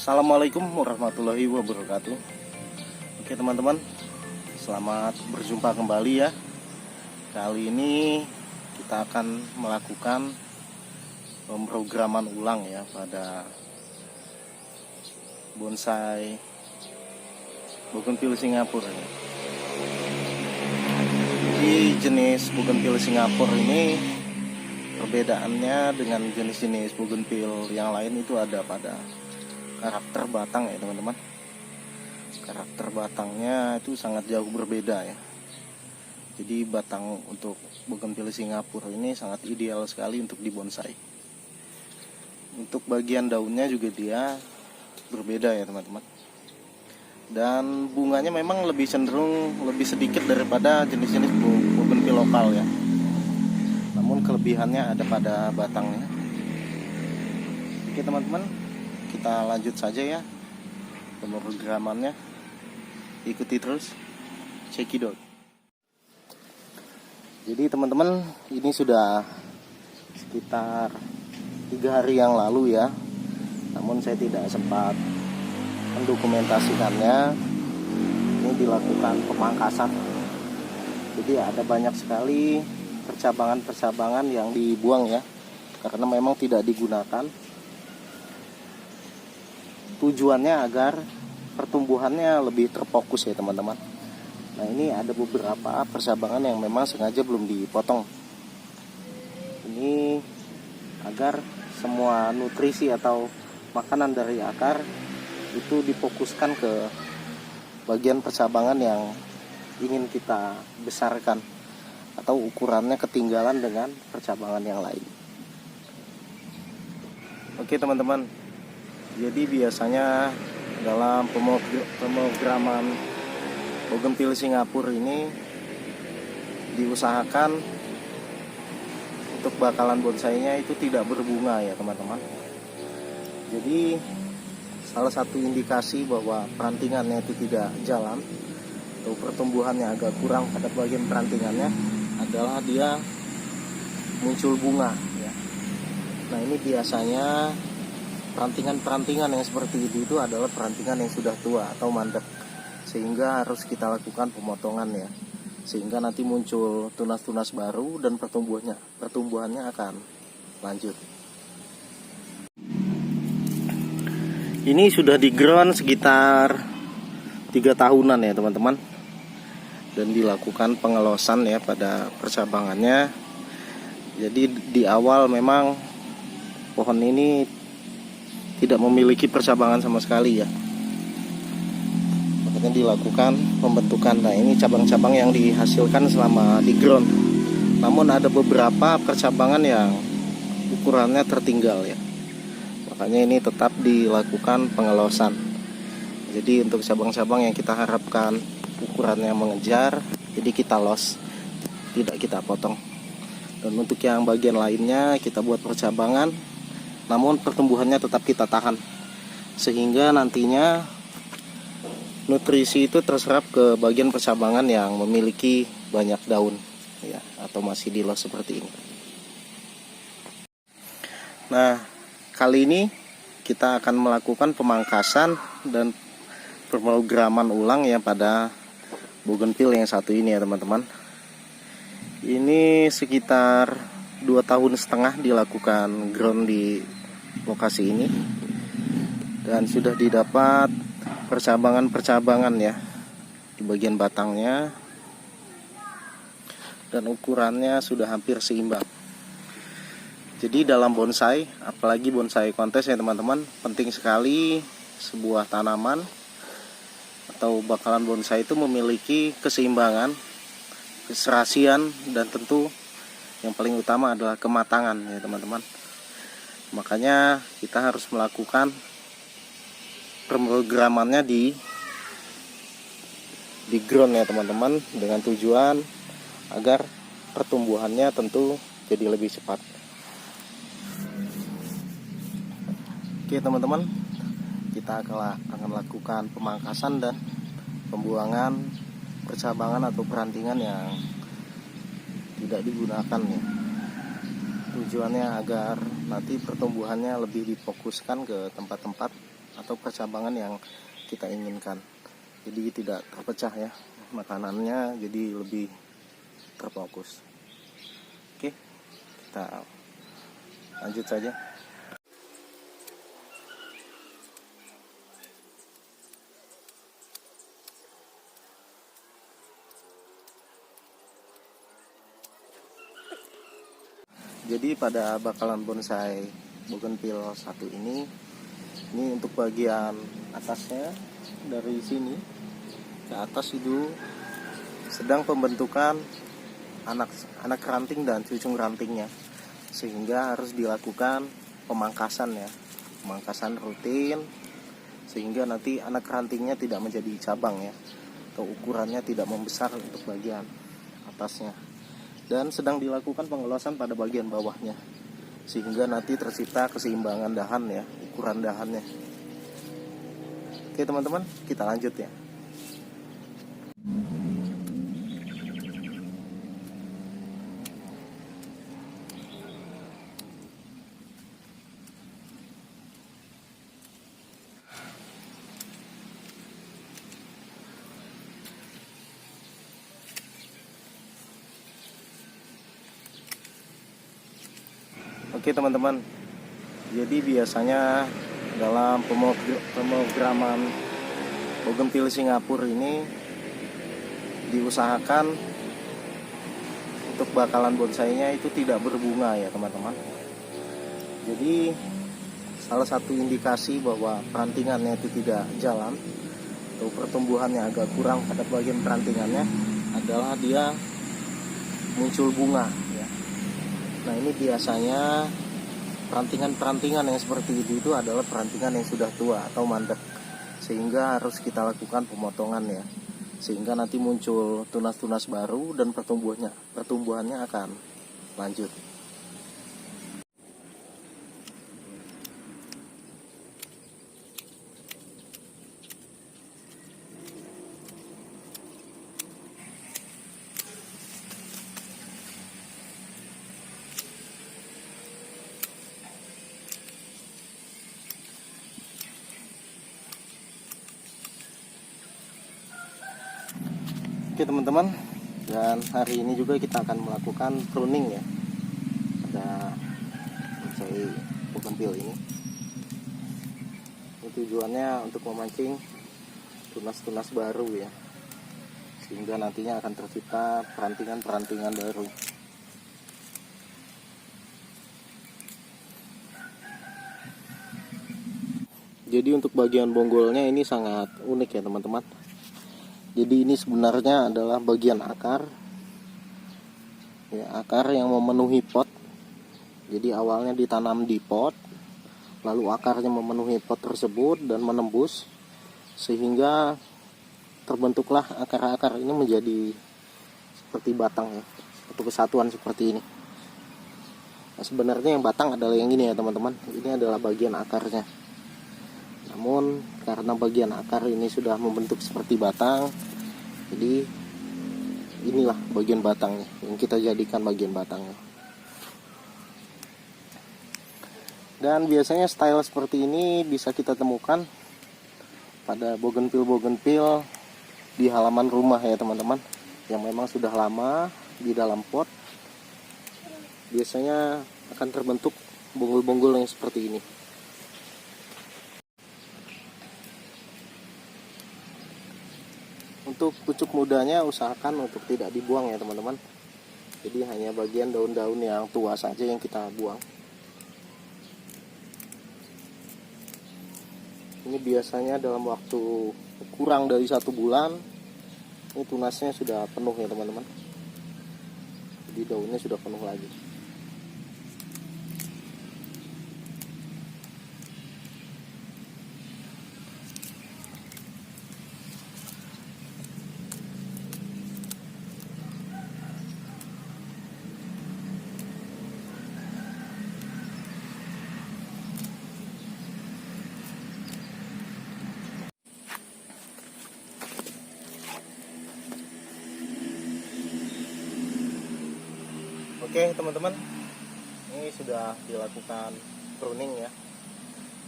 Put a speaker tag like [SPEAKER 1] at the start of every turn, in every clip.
[SPEAKER 1] Assalamualaikum warahmatullahi wabarakatuh. Oke teman-teman, selamat berjumpa kembali ya. Kali ini kita akan melakukan pemrograman ulang ya pada bonsai bougainville Singapura ya. Jadi jenis bougainville Singapura ini perbedaannya dengan jenis-jenis bougainville yang lain itu ada pada karakter batang ya teman-teman. Karakter batangnya itu sangat jauh berbeda ya. Jadi batang untuk bougainville Singapura ini sangat ideal sekali untuk dibonsai. Untuk bagian daunnya juga dia berbeda ya teman-teman. Dan bunganya memang lebih cenderung lebih sedikit daripada jenis-jenis bougainville lokal ya. Namun kelebihannya ada pada batangnya. Oke teman-teman, kita lanjut saja ya pemrogramannya. Ikuti terus, check it out. Jadi teman-teman, ini sudah sekitar 3 hari yang lalu ya. Namun saya tidak sempat mendokumentasikannya. Ini dilakukan pemangkasan. Jadi ada banyak sekali percabangan-percabangan yang dibuang ya, karena memang tidak digunakan. Tujuannya agar pertumbuhannya lebih terfokus ya teman-teman. Nah ini ada beberapa percabangan yang memang sengaja belum dipotong. Ini agar semua nutrisi atau makanan dari akar itu difokuskan ke bagian percabangan yang ingin kita besarkan atau ukurannya ketinggalan dengan percabangan yang lain. Oke teman-teman, jadi biasanya dalam pemrograman bougainville Singapura ini diusahakan untuk bakalan bonsainya itu tidak berbunga ya teman-teman. Jadi salah satu indikasi bahwa perantingannya itu tidak jalan atau pertumbuhannya agak kurang pada bagian perantingannya adalah dia muncul bunga ya. Nah ini biasanya perantingan-perantingan yang seperti itu adalah perantingan yang sudah tua atau mandek, sehingga harus kita lakukan pemotongan ya, sehingga nanti muncul tunas-tunas baru dan pertumbuhannya akan lanjut. Ini sudah di ground sekitar 3 tahunan ya teman-teman, dan dilakukan pengelosan ya pada percabangannya. Jadi di awal memang pohon ini tidak memiliki percabangan sama sekali ya, makanya dilakukan pembentukan. Nah ini cabang-cabang yang dihasilkan selama di ground. Namun ada beberapa percabangan yang ukurannya tertinggal ya, makanya ini tetap dilakukan pengelosan. Jadi untuk cabang-cabang yang kita harapkan ukurannya mengejar, jadi kita los, tidak kita potong. Dan untuk yang bagian lainnya kita buat percabangan, namun pertumbuhannya tetap kita tahan, sehingga nantinya nutrisi itu terserap ke bagian percabangan yang memiliki banyak daun ya, atau masih di los seperti ini. Nah kali ini kita akan melakukan pemangkasan dan pemrograman ulang ya pada bougainville yang satu ini ya teman-teman. Ini sekitar 2,5 tahun dilakukan ground di lokasi ini, dan sudah didapat percabangan-percabangan ya di bagian batangnya, dan ukurannya sudah hampir seimbang. Jadi dalam bonsai, apalagi bonsai kontes ya teman-teman, penting sekali sebuah tanaman atau bakalan bonsai itu memiliki keseimbangan, keserasian, dan tentu yang paling utama adalah kematangan ya teman-teman. Makanya kita harus melakukan pemrogramannya di ground ya teman-teman, dengan tujuan agar pertumbuhannya tentu jadi lebih cepat. Oke teman-teman, kita akan lakukan pemangkasan dan pembuangan percabangan atau perantingan yang tidak digunakan ya. Tujuannya agar nanti pertumbuhannya lebih difokuskan ke tempat-tempat atau percabangan yang kita inginkan. Jadi tidak terpecah ya makanannya, jadi lebih terfokus. Oke, kita lanjut saja. Jadi pada bakalan bonsai bougainville satu ini untuk bagian atasnya, dari sini ke atas itu sedang pembentukan anak ranting dan cucung rantingnya, sehingga harus dilakukan pemangkasan ya, pemangkasan rutin, sehingga nanti anak rantingnya tidak menjadi cabang ya, atau ukurannya tidak membesar untuk bagian atasnya. Dan sedang dilakukan pengelosan pada bagian bawahnya, sehingga nanti tercipta keseimbangan dahan ya, ukuran dahannya. Oke teman-teman, kita lanjut ya. Oke teman-teman, jadi biasanya dalam pemrograman bougainville Singapura ini diusahakan untuk bakalan bonsainya itu tidak berbunga ya teman-teman. Jadi salah satu indikasi bahwa perantingannya itu tidak jalan atau pertumbuhannya agak kurang pada bagian perantingannya adalah dia muncul bunga ya. Nah ini biasanya perantingan-perantingan yang seperti itu adalah perantingan yang sudah tua atau mandek, sehingga harus kita lakukan pemotongan ya, sehingga nanti muncul tunas-tunas baru dan pertumbuhannya akan lanjut. Oke teman-teman, dan hari ini juga kita akan melakukan pruning ya pada bonsai bougainville ini. Ini tujuannya untuk memancing tunas-tunas baru ya, sehingga nantinya akan tercipta perantingan-perantingan baru. Jadi untuk bagian bonggolnya ini sangat unik ya teman-teman. Jadi ini sebenarnya adalah bagian akar ya, akar yang memenuhi pot. Jadi awalnya ditanam di pot, lalu akarnya memenuhi pot tersebut dan menembus, sehingga terbentuklah akar-akar ini menjadi seperti batang ya, atau kesatuan seperti ini. Nah, sebenarnya yang batang adalah yang ini ya teman-teman, ini adalah bagian akarnya. Namun karena bagian akar ini sudah membentuk seperti batang, jadi inilah bagian batangnya yang kita jadikan bagian batangnya. Dan biasanya style seperti ini bisa kita temukan pada bougainville di halaman rumah ya teman-teman, yang memang sudah lama di dalam pot. Biasanya akan terbentuk bonggol-bonggol yang seperti ini. Untuk pucuk mudanya usahakan untuk tidak dibuang ya teman-teman. Jadi hanya bagian daun-daun yang tua saja yang kita buang. Ini biasanya dalam waktu kurang dari 1 bulan ini tunasnya sudah penuh ya teman-teman. Jadi daunnya sudah penuh lagi. Oke teman-teman, ini sudah dilakukan pruning ya.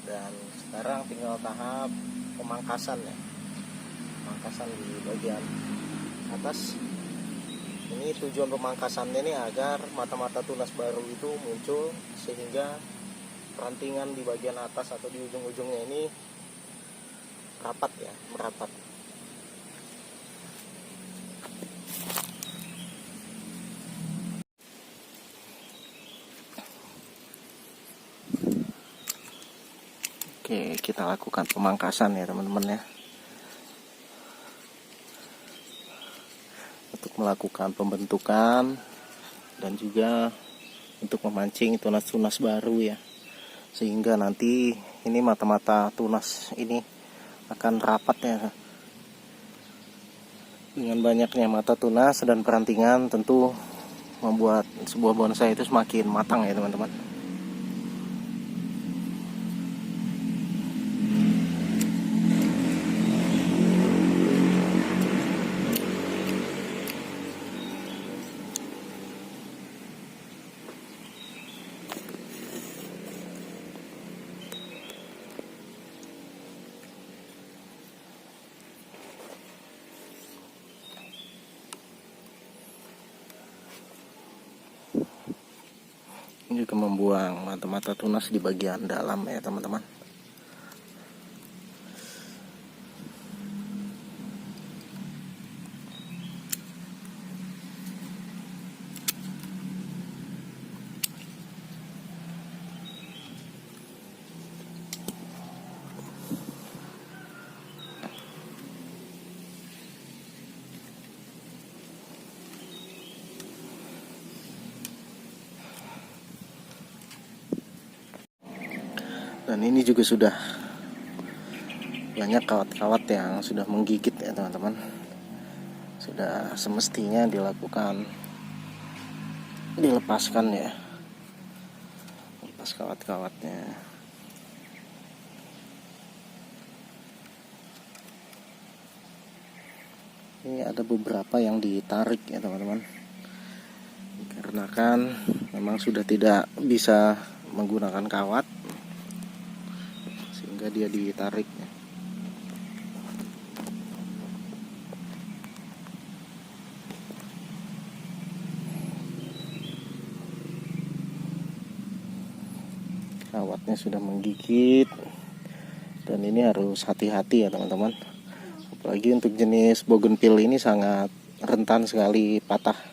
[SPEAKER 1] Dan sekarang tinggal tahap pemangkasan ya, pemangkasan di bagian atas. Ini tujuan pemangkasannya ini agar mata-mata tunas baru itu muncul, sehingga perantingan di bagian atas atau di ujung-ujungnya ini rapat ya, merapat. Oke, kita lakukan pemangkasan ya teman-teman ya, untuk melakukan pembentukan dan juga untuk memancing tunas-tunas baru ya, sehingga nanti ini mata-mata tunas ini akan rapat ya. Dengan banyaknya mata tunas dan perantingan tentu membuat sebuah bonsai itu semakin matang ya teman-teman. Ini juga membuang mata-mata tunas di bagian dalam ya teman-teman. Dan ini juga sudah banyak kawat-kawat yang sudah menggigit ya teman-teman. Sudah semestinya dilepaskan ya, lepas kawat-kawatnya. Ini ada beberapa yang ditarik ya teman-teman, karena kan memang sudah tidak bisa menggunakan kawat, sehingga dia ditarik ya. Kawatnya sudah menggigit, dan ini harus hati-hati ya teman-teman. Apalagi untuk jenis bougainville ini sangat rentan sekali patah.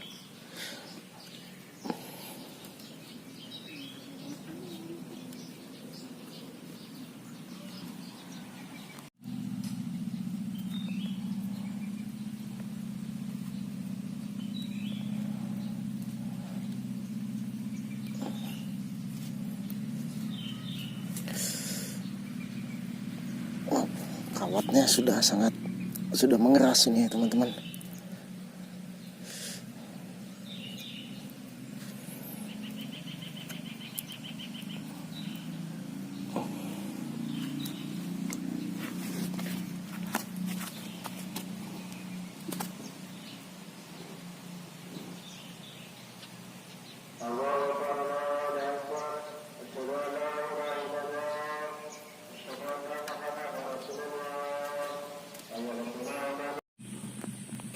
[SPEAKER 1] Kawatnya sudah mengeras ini ya teman-teman.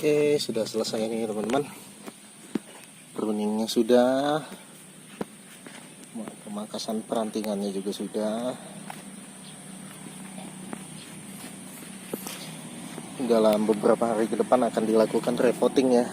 [SPEAKER 1] Oke, sudah selesai ini teman-teman. Pruningnya sudah, pemangkasan perantingannya juga sudah. Dalam beberapa hari ke depan akan dilakukan repotting ya.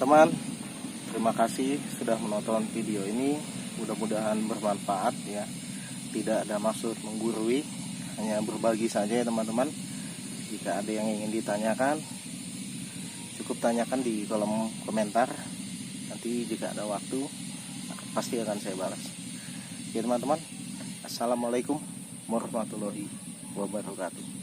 [SPEAKER 1] teman-teman, terima kasih sudah menonton video ini. Mudah-mudahan bermanfaat ya. Tidak ada maksud menggurui, hanya berbagi saja ya teman-teman. Jika ada yang ingin ditanyakan, cukup tanyakan di kolom komentar. Nanti jika ada waktu pasti akan saya balas. Oke teman-teman, assalamualaikum warahmatullahi wabarakatuh.